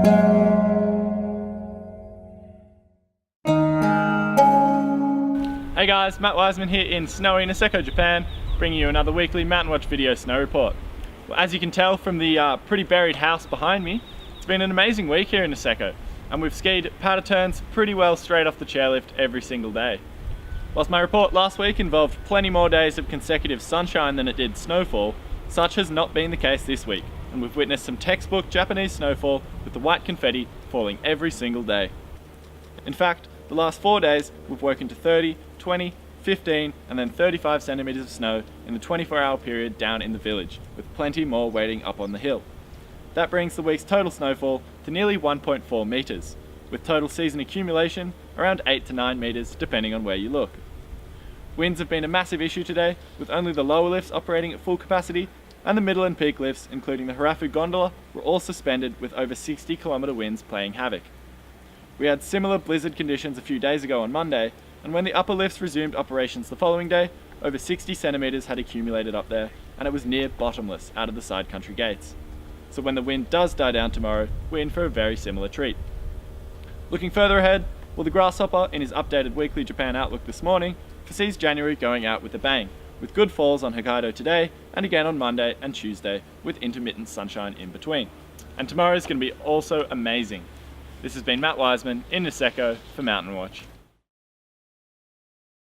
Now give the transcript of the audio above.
Hey guys, Matt Wiseman here in snowy Niseko, Japan, bringing you another weekly Mountainwatch video snow report. Well, as you can tell from the pretty buried house behind me, it's been an amazing week here in Niseko, and we've skied powder turns pretty well straight off the chairlift every single day. Whilst my report last week involved plenty more days of consecutive sunshine than it did snowfall, such has not been the case this week, and we've witnessed some textbook Japanese snowfall with the white confetti falling every single day. In fact, the last 4 days we've woken to 30, 20, 15 and then 35 centimeters of snow in the 24-hour period down in the village, with plenty more waiting up on the hill. That brings the week's total snowfall to nearly 1.4 meters, with total season accumulation around 8 to 9 meters depending on where you look. Winds have been a massive issue today, with only the lower lifts operating at full capacity, and the middle and peak lifts, including the Harafu gondola, were all suspended with over 60-kilometer winds playing havoc. We had similar blizzard conditions a few days ago on Monday, and when the upper lifts resumed operations the following day, over 60 centimeters had accumulated up there, and it was near bottomless out of the side country gates. So when the wind does die down tomorrow, we're in for a very similar treat. Looking further ahead, well, the Grasshopper in his updated weekly Japan outlook this morning foresees January going out with a bang, with good falls on Hokkaido today and again on Monday and Tuesday, with intermittent sunshine in between. And tomorrow is going to be also amazing. This has been Matt Wiseman in Niseko for Mountainwatch.